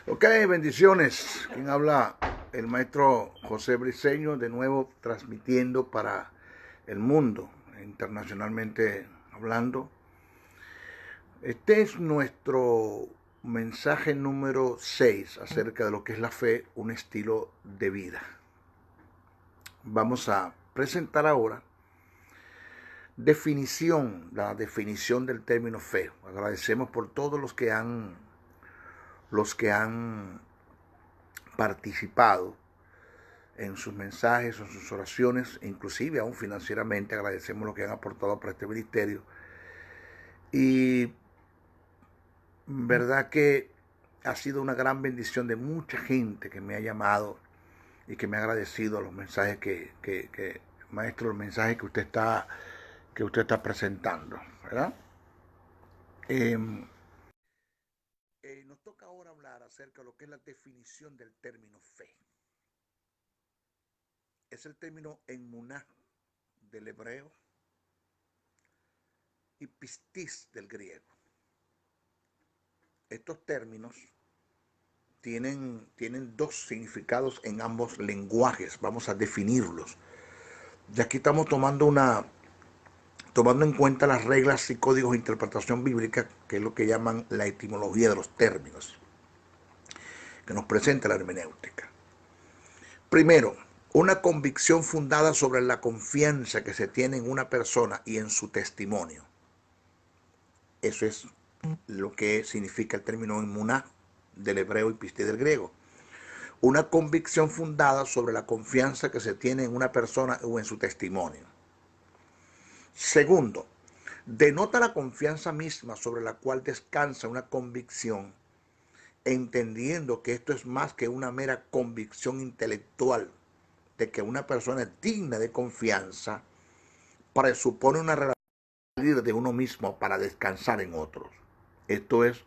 Ok, bendiciones. Quien habla, el maestro José Briceño, de nuevo transmitiendo para el mundo, internacionalmente hablando. Este es nuestro mensaje número 6 acerca de lo que es la fe, un estilo de vida. Vamos a presentar ahora la definición del término fe. Agradecemos por todos los que han participado en sus mensajes, en sus oraciones, inclusive aún financieramente. Agradecemos lo que han aportado para este ministerio. Y verdad que ha sido una gran bendición de mucha gente que me ha llamado y que me ha agradecido los mensajes maestro, los mensajes que usted está presentando, ¿verdad? Nos toca ahora hablar acerca de lo que es la definición del término fe. Es el término emuná del hebreo y pistis del griego. Estos términos tienen dos significados en ambos lenguajes. Vamos a definirlos. Y aquí estamos tomando en cuenta las reglas y códigos de interpretación bíblica, que es lo que llaman la etimología de los términos, que nos presenta la hermenéutica. Primero, una convicción fundada sobre la confianza que se tiene en una persona y en su testimonio. Eso es lo que significa el término emuná del hebreo y pistis del griego. Una convicción fundada sobre la confianza que se tiene en una persona o en su testimonio. Segundo, denota la confianza misma sobre la cual descansa una convicción, entendiendo que esto es más que una mera convicción intelectual de que una persona es digna de confianza, presupone una relación de uno mismo para descansar en otros. Esto es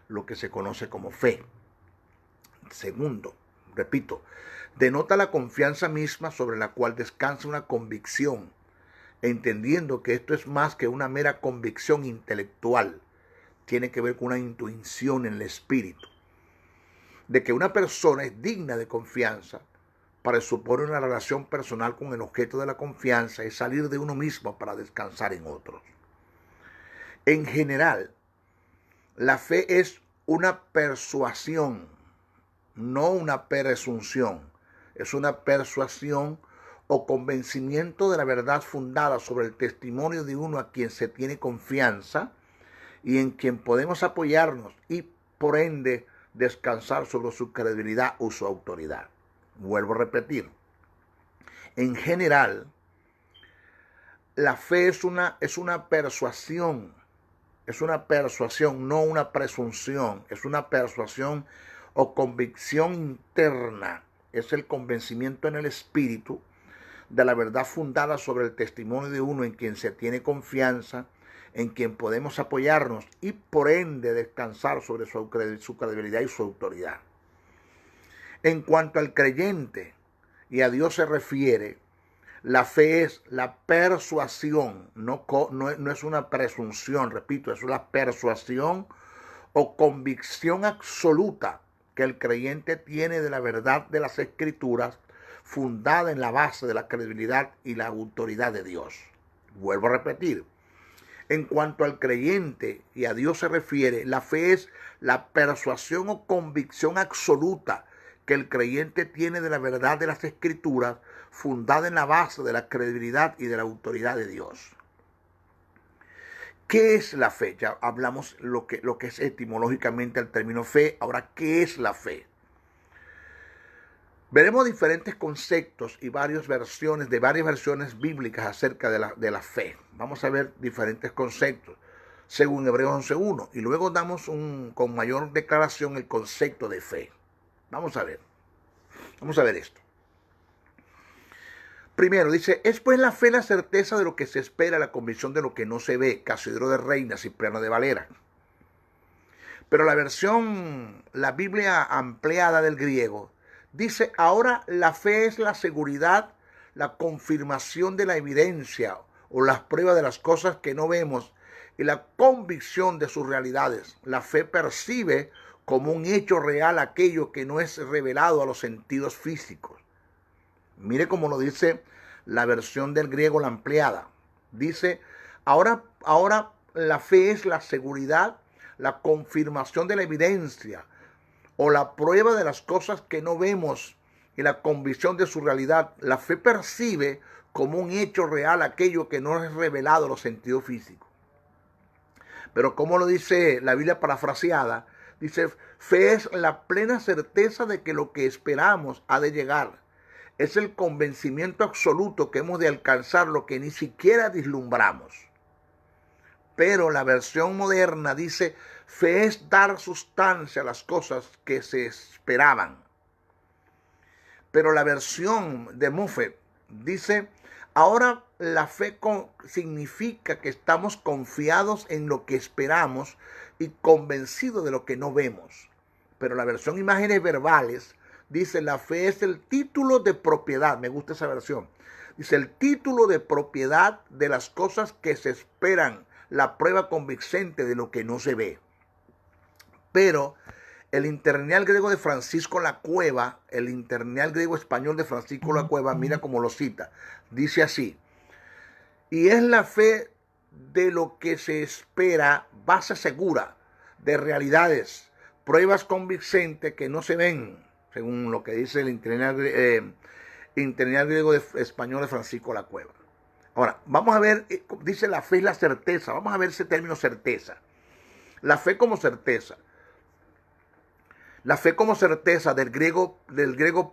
lo que se conoce como fe. Segundo, repito, denota la confianza misma sobre la cual descansa una convicción, entendiendo que esto es más que una mera convicción intelectual, tiene que ver con una intuición en el espíritu, de que una persona es digna de confianza, presupone una relación personal con el objeto de la confianza y salir de uno mismo para descansar en otros. En general, la fe es una persuasión, no una presunción. Es una persuasión o convencimiento de la verdad fundada sobre el testimonio de uno a quien se tiene confianza y en quien podemos apoyarnos y por ende descansar sobre su credibilidad o su autoridad. Vuelvo a repetir. En general, la fe es una persuasión. Es una persuasión, no una presunción. Es una persuasión o convicción interna. Es el convencimiento en el espíritu de la verdad fundada sobre el testimonio de uno en quien se tiene confianza, en quien podemos apoyarnos y por ende descansar sobre su credibilidad y su autoridad. En cuanto al creyente y a Dios se refiere, la fe es la persuasión, no es una presunción, repito, es una persuasión o convicción absoluta que el creyente tiene de la verdad de las Escrituras, fundada en la base de la credibilidad y la autoridad de Dios. Vuelvo a repetir. En cuanto al creyente y a Dios se refiere, la fe es la persuasión o convicción absoluta que el creyente tiene de la verdad de las Escrituras, fundada en la base de la credibilidad y de la autoridad de Dios. ¿Qué es la fe? Ya hablamos lo que es etimológicamente el término fe. Ahora, ¿qué es la fe? Veremos diferentes conceptos y varias versiones bíblicas acerca de la fe. Vamos a ver diferentes conceptos según Hebreos 11.1 y luego damos con mayor declaración el concepto de fe. Vamos a ver esto. Primero dice, es pues la fe la certeza de lo que se espera, la convicción de lo que no se ve. Casidro de Reina, Cipriano de Valera. Pero la Biblia ampliada del griego, dice, ahora la fe es la seguridad, la confirmación de la evidencia o las pruebas de las cosas que no vemos y la convicción de sus realidades. La fe percibe como un hecho real aquello que no es revelado a los sentidos físicos. Mire cómo lo dice la versión del griego, la ampliada. Dice, ahora la fe es la seguridad, la confirmación de la evidencia o la prueba de las cosas que no vemos y la convicción de su realidad. La fe percibe como un hecho real aquello que no es revelado a los sentidos físicos. Pero como lo dice la Biblia parafraseada, dice, fe es la plena certeza de que lo que esperamos ha de llegar. Es el convencimiento absoluto que hemos de alcanzar lo que ni siquiera vislumbramos. Pero la versión moderna dice, fe es dar sustancia a las cosas que se esperaban. Pero la versión de Moffett dice, ahora la fe significa que estamos confiados en lo que esperamos y convencidos de lo que no vemos. Pero la versión imágenes verbales dice, la fe es el título de propiedad. Me gusta esa versión. Dice, el título de propiedad de las cosas que se esperan, la prueba convincente de lo que no se ve. Pero el interlineal griego de Francisco La Cueva, el interlineal griego español de Francisco La Cueva, mira cómo lo cita. Dice así, y es la fe de lo que se espera, base segura de realidades, pruebas convincentes que no se ven, según lo que dice el interlineal griego español de Francisco La Cueva. Ahora, vamos a ver, dice la fe es la certeza. Vamos a ver ese término certeza. La fe como certeza. La fe como certeza del griego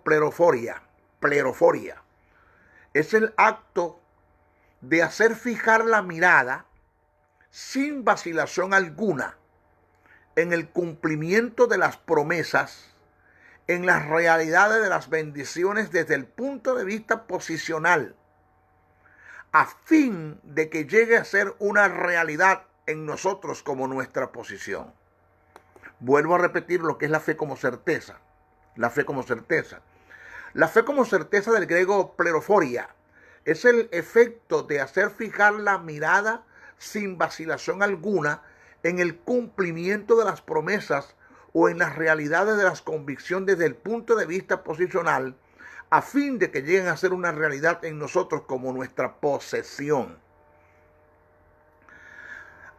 pleroforia. Pleroforia. Es el acto de hacer fijar la mirada sin vacilación alguna en el cumplimiento de las promesas, en las realidades de las bendiciones desde el punto de vista posicional, a fin de que llegue a ser una realidad en nosotros como nuestra posición. Vuelvo a repetir lo que es la fe como certeza. La fe como certeza. La fe como certeza del griego pleroforia es el efecto de hacer fijar la mirada sin vacilación alguna en el cumplimiento de las promesas o en las realidades de las convicciones desde el punto de vista posicional, a fin de que lleguen a ser una realidad en nosotros como nuestra posesión.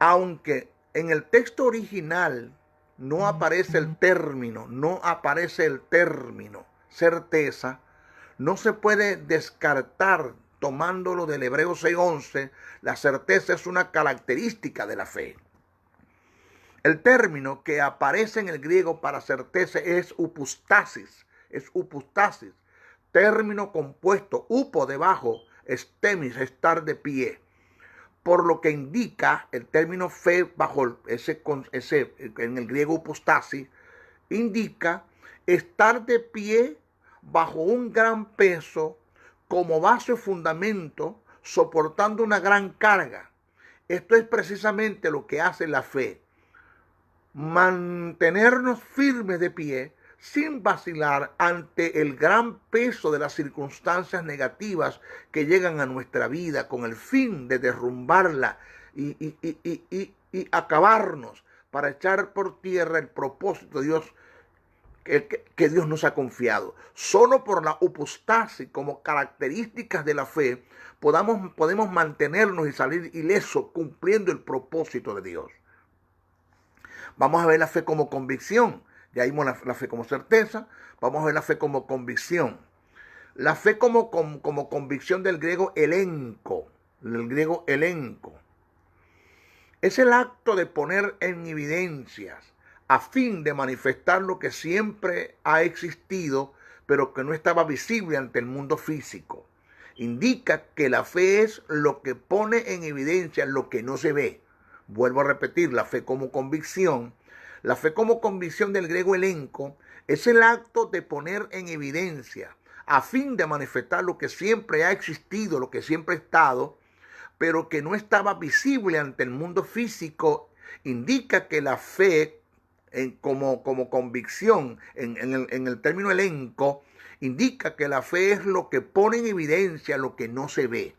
Aunque en el texto original no aparece el término certeza, no se puede descartar, tomándolo del Hebreo 6:11, la certeza es una característica de la fe. El término que aparece en el griego para certeza es upostasis, término compuesto, upo debajo, estemis, estar de pie, por lo que indica el término fe bajo ese en el griego upostasis, indica estar de pie bajo un gran peso como base o fundamento, soportando una gran carga. Esto es precisamente lo que hace la fe, mantenernos firmes de pie sin vacilar ante el gran peso de las circunstancias negativas que llegan a nuestra vida con el fin de derrumbarla y acabarnos, para echar por tierra el propósito de Dios que Dios nos ha confiado. Solo por la upostasis como características de la fe podemos mantenernos y salir ilesos cumpliendo el propósito de Dios. Vamos a ver la fe como convicción. Ya vimos la fe como certeza. Vamos a ver la fe como convicción. La fe como convicción del griego elenco. Es el acto de poner en evidencias a fin de manifestar lo que siempre ha existido, pero que no estaba visible ante el mundo físico. Indica que la fe es lo que pone en evidencia lo que no se ve. Vuelvo a repetir, la fe como convicción. La fe como convicción del griego elenco es el acto de poner en evidencia a fin de manifestar lo que siempre ha existido, lo que siempre ha estado, pero que no estaba visible ante el mundo físico. Indica que la fe como convicción en el término elenco, indica que la fe es lo que pone en evidencia lo que no se ve.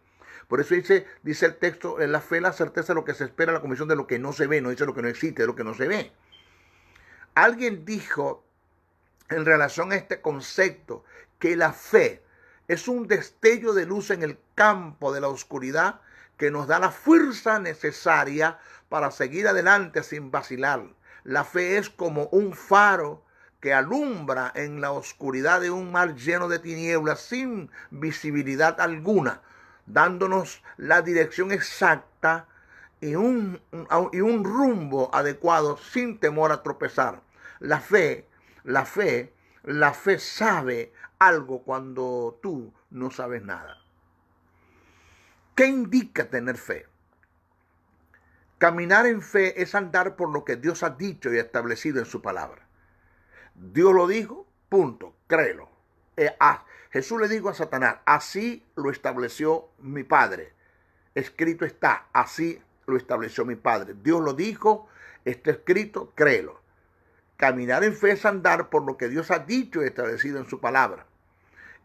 Por eso dice el texto, la fe, la certeza de lo que se espera, la convicción de lo que no se ve, no dice lo que no existe, de lo que no se ve. Alguien dijo en relación a este concepto que la fe es un destello de luz en el campo de la oscuridad que nos da la fuerza necesaria para seguir adelante sin vacilar. La fe es como un faro que alumbra en la oscuridad de un mar lleno de tinieblas sin visibilidad alguna, dándonos la dirección exacta y un rumbo adecuado sin temor a tropezar. La fe, la fe, la fe sabe algo cuando tú no sabes nada. ¿Qué indica tener fe? Caminar en fe es andar por lo que Dios ha dicho y establecido en su palabra. Dios lo dijo, punto, créelo. Jesús le dijo a Satanás, así lo estableció mi Padre. Escrito está, así lo estableció mi Padre. Dios lo dijo, está escrito, créelo. Caminar en fe es andar por lo que Dios ha dicho y establecido en su palabra.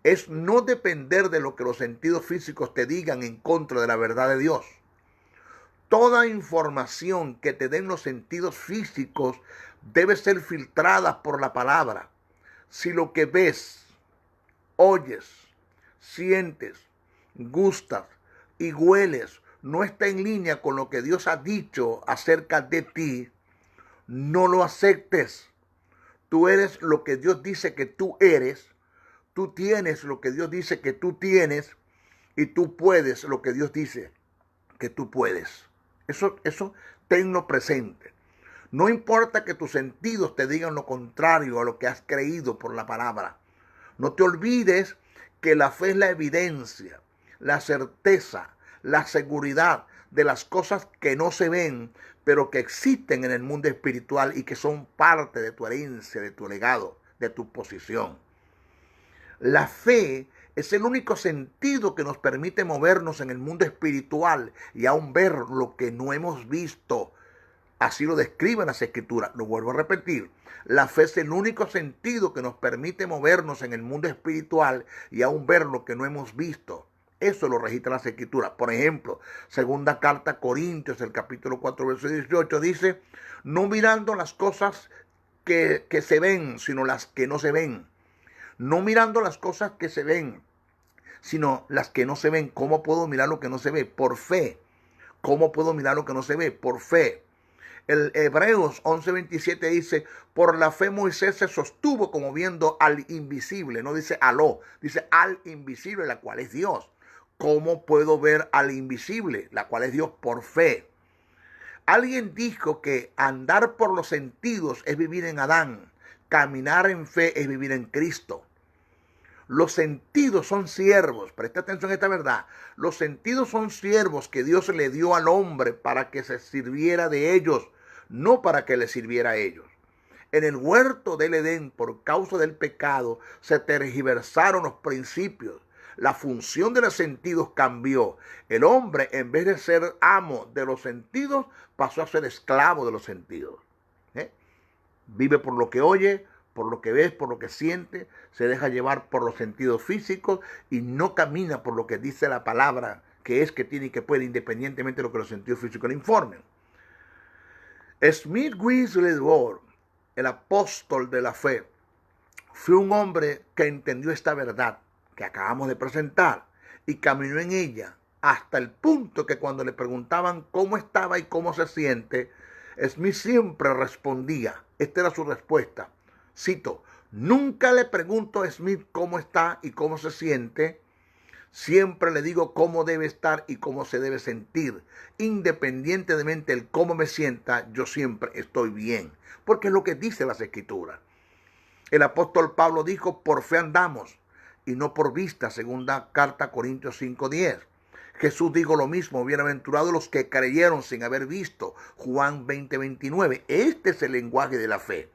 Es no depender de lo que los sentidos físicos te digan en contra de la verdad de Dios. Toda información que te den los sentidos físicos debe ser filtrada por la palabra. Si lo que ves, oyes, sientes, gustas y hueles no está en línea con lo que Dios ha dicho acerca de ti, no lo aceptes. Tú eres lo que Dios dice que tú eres. Tú tienes lo que Dios dice que tú tienes y tú puedes lo que Dios dice que tú puedes. Eso tenlo presente. No importa que tus sentidos te digan lo contrario a lo que has creído por la palabra. No te olvides que la fe es la evidencia, la certeza, la seguridad de las cosas que no se ven, pero que existen en el mundo espiritual y que son parte de tu herencia, de tu legado, de tu posición. La fe es el único sentido que nos permite movernos en el mundo espiritual y aún ver lo que no hemos visto. Así lo describen las Escrituras. Lo vuelvo a repetir. La fe es el único sentido que nos permite movernos en el mundo espiritual y aún ver lo que no hemos visto. Eso lo registran las Escrituras. Por ejemplo, segunda carta a Corintios, el capítulo 4, verso 18, dice, no mirando las cosas que se ven, sino las que no se ven. No mirando las cosas que se ven, sino las que no se ven. ¿Cómo puedo mirar lo que no se ve? Por fe. ¿Cómo puedo mirar lo que no se ve? Por fe. El Hebreos 11:27 dice, por la fe Moisés se sostuvo como viendo al invisible. No dice aló, dice al invisible, la cual es Dios. ¿Cómo puedo ver al invisible? La cual es Dios, por fe. Alguien dijo que andar por los sentidos es vivir en Adán. Caminar en fe es vivir en Cristo. Los sentidos son siervos, presta atención a esta verdad. Los sentidos son siervos que Dios le dio al hombre para que se sirviera de ellos, no para que le sirviera a ellos. En el huerto del Edén, por causa del pecado, se tergiversaron los principios. La función de los sentidos cambió. El hombre, en vez de ser amo de los sentidos, pasó a ser esclavo de los sentidos. Vive por lo que oye, por lo que ves, por lo que siente, se deja llevar por los sentidos físicos y no camina por lo que dice la palabra, que es que tiene y que puede, independientemente de lo que los sentidos físicos le informen. Smith Wigglesworth, el apóstol de la fe, fue un hombre que entendió esta verdad que acabamos de presentar y caminó en ella hasta el punto que cuando le preguntaban cómo estaba y cómo se siente, Smith siempre respondía, esta era su respuesta, cito, nunca le pregunto a Smith cómo está y cómo se siente, siempre le digo cómo debe estar y cómo se debe sentir. Independientemente del cómo me sienta, yo siempre estoy bien, porque es lo que dice las Escrituras. El apóstol Pablo dijo, por fe andamos y no por vista, segunda carta a Corintios 5:10. Jesús dijo lo mismo, bienaventurados los que creyeron sin haber visto, Juan 20:29. Este es el lenguaje de la fe,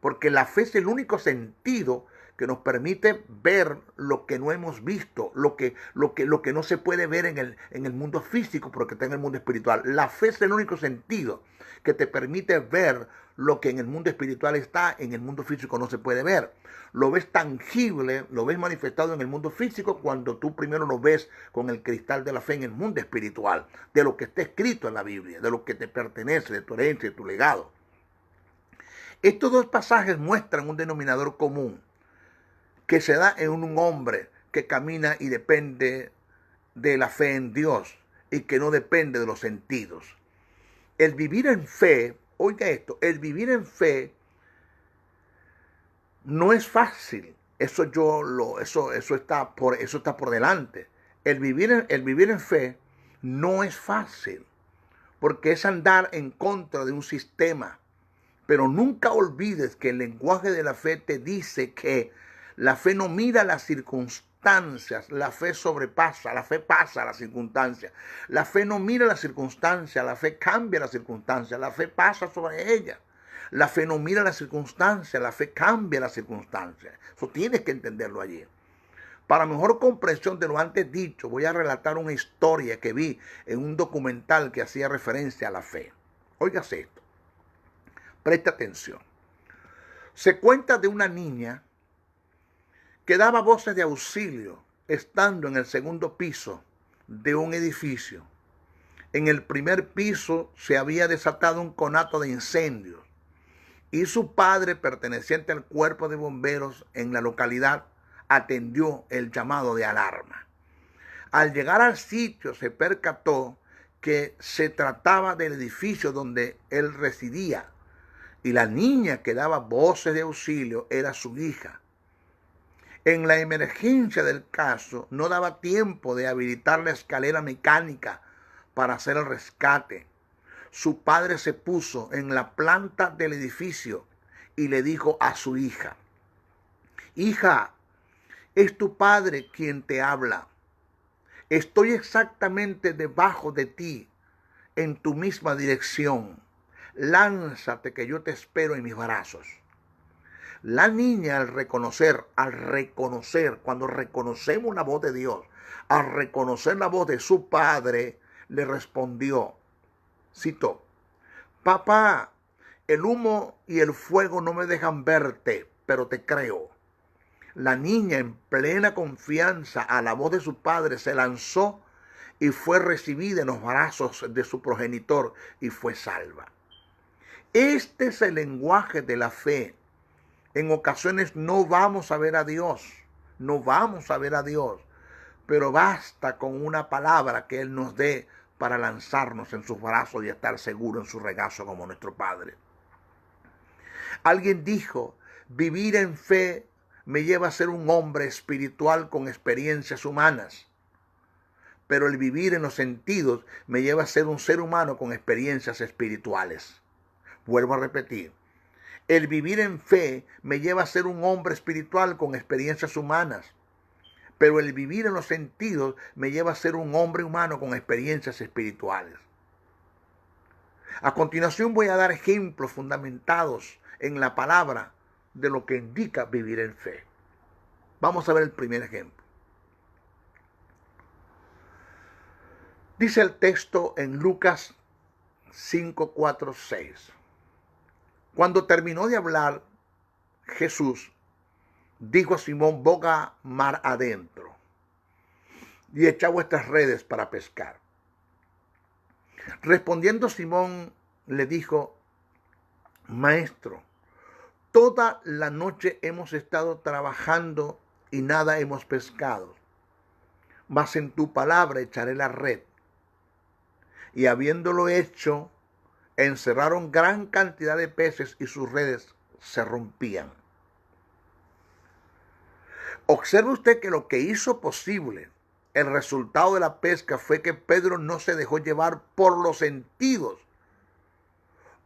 porque la fe es el único sentido que nos permite ver lo que no hemos visto, lo que no se puede ver en el mundo físico, porque está en el mundo espiritual. La fe es el único sentido que te permite ver lo que en el mundo espiritual está, en el mundo físico no se puede ver. Lo ves tangible, lo ves manifestado en el mundo físico cuando tú primero lo ves con el cristal de la fe en el mundo espiritual, de lo que está escrito en la Biblia, de lo que te pertenece, de tu herencia, de tu legado. Estos dos pasajes muestran un denominador común que se da en un hombre que camina y depende de la fe en Dios y que no depende de los sentidos. El vivir en fe, oiga esto, el vivir en fe no es fácil. Eso está por delante. El vivir en fe no es fácil, porque es andar en contra de un sistema. Pero nunca olvides que el lenguaje de la fe te dice que la fe no mira las circunstancias, la fe sobrepasa, la fe pasa a las circunstancias. La fe no mira las circunstancias, la fe cambia las circunstancias, la fe pasa sobre ellas. La fe no mira las circunstancias, la fe cambia las circunstancias. Eso tienes que entenderlo allí. Para mejor comprensión de lo antes dicho, voy a relatar una historia que vi en un documental que hacía referencia a la fe. Óigase esto. Presta atención. Se cuenta de una niña que daba voces de auxilio estando en el segundo piso de un edificio. En el primer piso se había desatado un conato de incendios y su padre, perteneciente al cuerpo de bomberos en la localidad, atendió el llamado de alarma. Al llegar al sitio se percató que se trataba del edificio donde él residía y la niña que daba voces de auxilio era su hija. En la emergencia del caso no daba tiempo de habilitar la escalera mecánica para hacer el rescate. Su padre se puso en la planta del edificio y le dijo a su hija: hija, es tu padre quien te habla. Estoy exactamente debajo de ti, en tu misma dirección. Lánzate que yo te espero en mis brazos. La niña al reconocer, cuando reconocemos la voz de Dios, al reconocer la voz de su padre, le respondió, cito: papá, el humo y el fuego no me dejan verte, pero te creo. La niña, en plena confianza a la voz de su padre, se lanzó y fue recibida en los brazos de su progenitor y fue salva. Este es el lenguaje de la fe. En ocasiones no vamos a ver a Dios, pero basta con una palabra que Él nos dé para lanzarnos en sus brazos y estar seguros en su regazo como nuestro Padre. Alguien dijo: vivir en fe me lleva a ser un hombre espiritual con experiencias humanas, pero el vivir en los sentidos me lleva a ser un ser humano con experiencias espirituales. Vuelvo a repetir. El vivir en fe me lleva a ser un hombre espiritual con experiencias humanas, pero el vivir en los sentidos me lleva a ser un hombre humano con experiencias espirituales. A continuación voy a dar ejemplos fundamentados en la palabra de lo que indica vivir en fe. Vamos a ver el primer ejemplo. Dice el texto en Lucas 5, 4, 6. Cuando terminó de hablar, Jesús dijo a Simón: boga mar adentro y echa vuestras redes para pescar. Respondiendo Simón le dijo: Maestro, toda la noche hemos estado trabajando y nada hemos pescado, mas en tu palabra echaré la red. Y habiéndolo hecho, encerraron gran cantidad de peces y sus redes se rompían. Observe usted que lo que hizo posible el resultado de la pesca fue que Pedro no se dejó llevar por los sentidos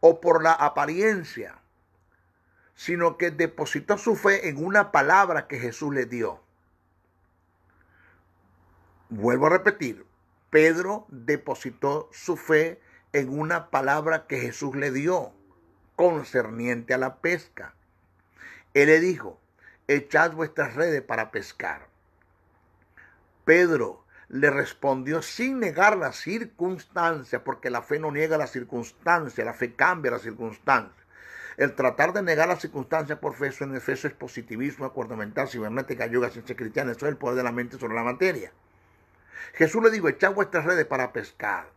o por la apariencia, sino que depositó su fe en una palabra que Jesús le dio. Vuelvo a repetir, Pedro depositó su fe en una palabra que Jesús le dio concerniente a la pesca. Él le dijo: echad vuestras redes para pescar. Pedro le respondió sin negar las circunstancias, porque la fe no niega las circunstancias, la fe cambia las circunstancias. El tratar de negar las circunstancias por fe, en efecto, es positivismo, acuerdo mental, cibernética, yoga, ciencia cristiana. Eso es el poder de la mente sobre la materia. Jesús le dijo: echad vuestras redes para pescar.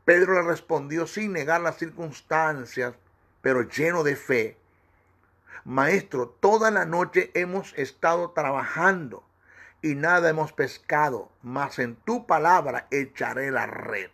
Pedro le respondió sin negar las circunstancias, pero lleno de fe, Maestro, toda la noche hemos estado trabajando y nada hemos pescado, mas en tu palabra echaré la red.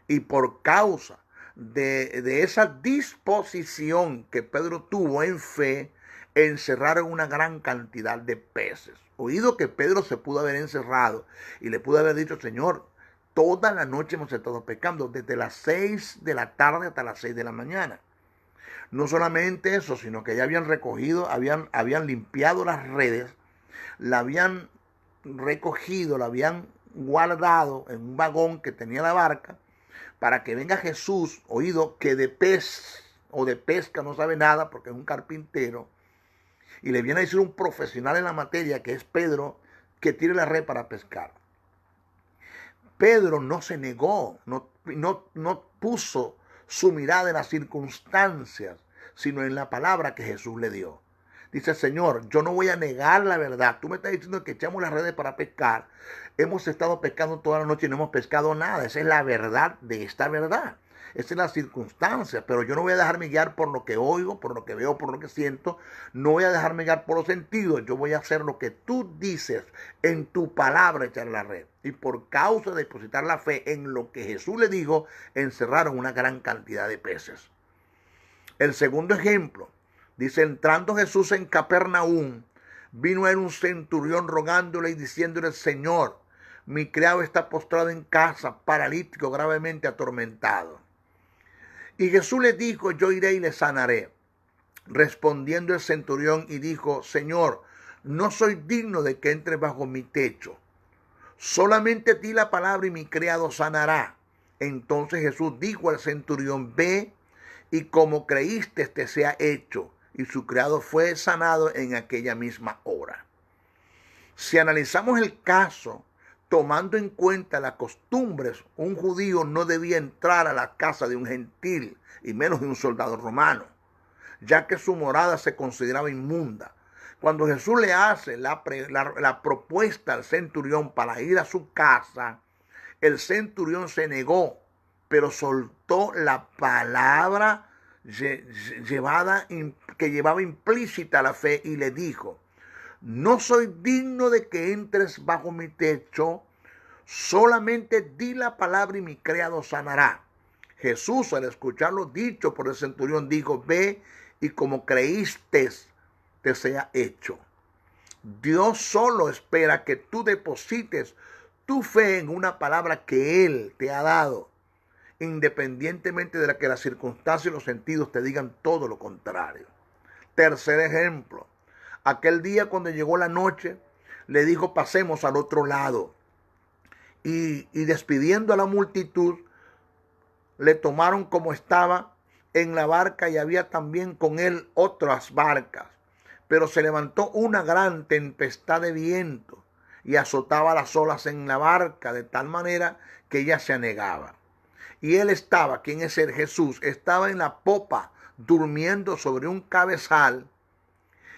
Y por causa de esa disposición que Pedro tuvo en fe, encerraron una gran cantidad de peces. Oído que Pedro se pudo haber encerrado y le pudo haber dicho, Señor, toda la noche hemos estado pescando, desde las 6 de la tarde hasta las 6 de la mañana. No solamente eso, sino que ya habían recogido, habían limpiado las redes, la habían recogido, la habían guardado en un vagón que tenía la barca, para que venga Jesús, oído, que de pez o de pesca no sabe nada porque es un carpintero, y le viene a decir un profesional en la materia, que es Pedro, que tire la red para pescar. Pedro no se negó, no puso su mirada en las circunstancias, sino en la palabra que Jesús le dio. Dice, Señor, yo no voy a negar la verdad. Tú me estás diciendo que echamos las redes para pescar. Hemos estado pescando toda la noche y no hemos pescado nada. Esa es la verdad de esta verdad. Esa es la circunstancia. Pero yo no voy a dejarme guiar por lo que oigo, por lo que veo, por lo que siento. No voy a dejarme guiar por los sentidos. Yo voy a hacer lo que tú dices en tu palabra, echar la red. Y por causa de depositar la fe en lo que Jesús le dijo, encerraron una gran cantidad de peces. El segundo ejemplo. Dice, entrando Jesús en Capernaum, vino a él un centurión rogándole y diciéndole, Señor, mi criado está postrado en casa, paralítico, gravemente atormentado. Y Jesús le dijo, yo iré y le sanaré. Respondiendo el centurión y dijo, Señor, no soy digno de que entres bajo mi techo. Solamente di la palabra y mi criado sanará. Entonces Jesús dijo al centurión, ve y como creíste te sea hecho. Y su criado fue sanado en aquella misma hora. Si analizamos el caso, tomando en cuenta las costumbres, un judío no debía entrar a la casa de un gentil, y menos de un soldado romano, ya que su morada se consideraba inmunda. Cuando Jesús le hace la propuesta al centurión para ir a su casa, el centurión se negó, pero soltó la palabra que llevaba implícita la fe y le dijo, no soy digno de que entres bajo mi techo, solamente di la palabra y mi criado sanará. Jesús, al escuchar lo dicho por el centurión, dijo, ve y como creíste te sea hecho. Dios solo espera que tú deposites tu fe en una palabra que Él te ha dado, independientemente de que las circunstancias y los sentidos te digan todo lo contrario. Tercer ejemplo, aquel día cuando llegó la noche, le dijo, pasemos al otro lado. Y despidiendo a la multitud, le tomaron como estaba en la barca y había también con él otras barcas. Pero se levantó una gran tempestad de viento y azotaba las olas en la barca de tal manera que ella se anegaba. Y él estaba, ¿quién es el Jesús? Estaba en la popa durmiendo sobre un cabezal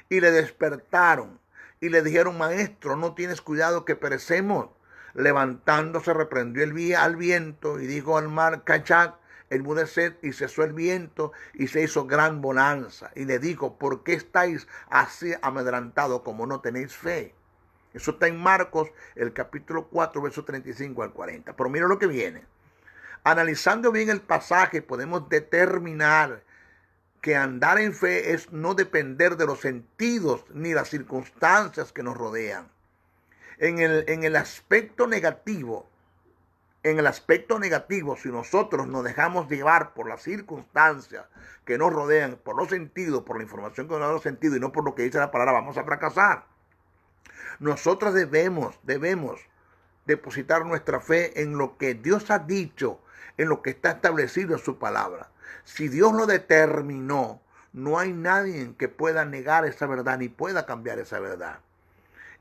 y le despertaron y le dijeron, maestro, ¿no tienes cuidado que perecemos? Levantándose reprendió al viento y dijo al mar, callad, enmudeced, y cesó el viento y se hizo gran bonanza. Y le dijo, ¿por qué estáis así amedrantados como no tenéis fe? Eso está en Marcos, el capítulo 4, versos 35 al 40. Pero mira lo que viene. Analizando bien el pasaje, podemos determinar que andar en fe es no depender de los sentidos ni las circunstancias que nos rodean. En el aspecto negativo, si nosotros nos dejamos llevar por las circunstancias que nos rodean, por los sentidos, por la información que nos da los sentidos y no por lo que dice la palabra, vamos a fracasar. Nosotros debemos depositar nuestra fe en lo que Dios ha dicho, en lo que está establecido en su palabra. Si Dios lo determinó, no hay nadie que pueda negar esa verdad ni pueda cambiar esa verdad.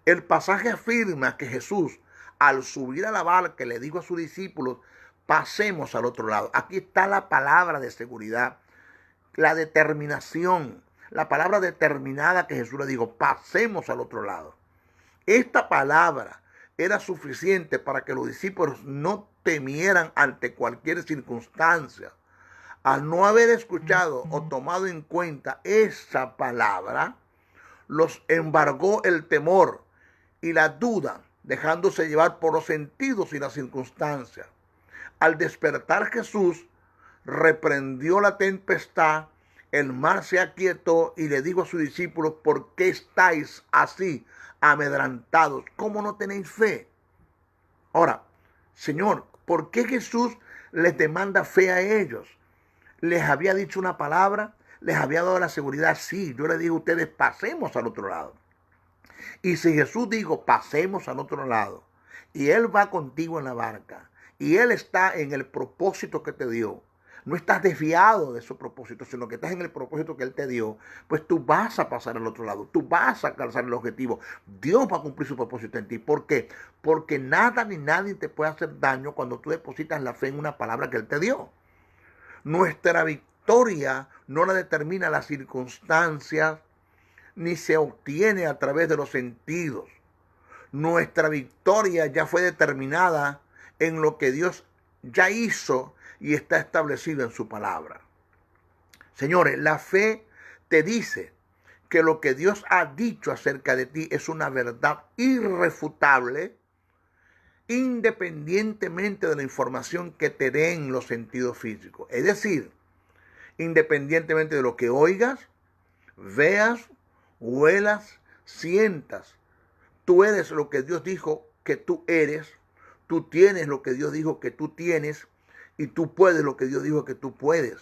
El pasaje afirma que Jesús, al subir a la barca, le dijo a sus discípulos, pasemos al otro lado. Aquí está la palabra de seguridad, la determinación, la palabra determinada que Jesús le dijo, pasemos al otro lado. Esta palabra era suficiente para que los discípulos no temieran ante cualquier circunstancia, al no haber escuchado o tomado en cuenta esa palabra, los embargó el temor y la duda, dejándose llevar por los sentidos y las circunstancias. Al despertar Jesús, reprendió la tempestad, el mar se aquietó y le dijo a sus discípulos: ¿por qué estáis así amedrantados? ¿Cómo no tenéis fe? Ahora, Señor, ¿por qué Jesús les demanda fe a ellos? Les había dicho una palabra, les había dado la seguridad. Sí, yo les digo a ustedes: pasemos al otro lado. Y si Jesús dijo: pasemos al otro lado, y Él va contigo en la barca, y Él está en el propósito que te dio, no estás desviado de su propósito, sino que estás en el propósito que Él te dio, pues tú vas a pasar al otro lado, tú vas a alcanzar el objetivo. Dios va a cumplir su propósito en ti. ¿Por qué? Porque nada ni nadie te puede hacer daño cuando tú depositas la fe en una palabra que Él te dio. Nuestra victoria no la determina las circunstancias, ni se obtiene a través de los sentidos. Nuestra victoria ya fue determinada en lo que Dios ya hizo y está establecido en su palabra. Señores, la fe te dice que lo que Dios ha dicho acerca de ti es una verdad irrefutable, independientemente de la información que te den los sentidos físicos. Es decir, independientemente de lo que oigas, veas, huelas, sientas. Tú eres lo que Dios dijo que tú eres. Tú tienes lo que Dios dijo que tú tienes. Y tú puedes lo que Dios dijo que tú puedes.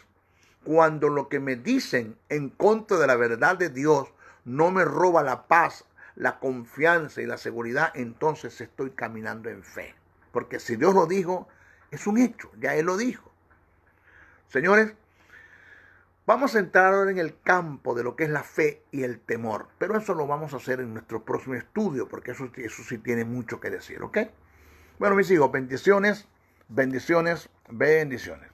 Cuando lo que me dicen en contra de la verdad de Dios no me roba la paz, la confianza y la seguridad, entonces estoy caminando en fe. Porque si Dios lo dijo, es un hecho. Ya Él lo dijo. Señores, vamos a entrar ahora en el campo de lo que es la fe y el temor. Pero eso lo vamos a hacer en nuestro próximo estudio, porque eso sí tiene mucho que decir, ¿ok? Bueno, mis hijos, bendiciones, bendiciones, bendiciones.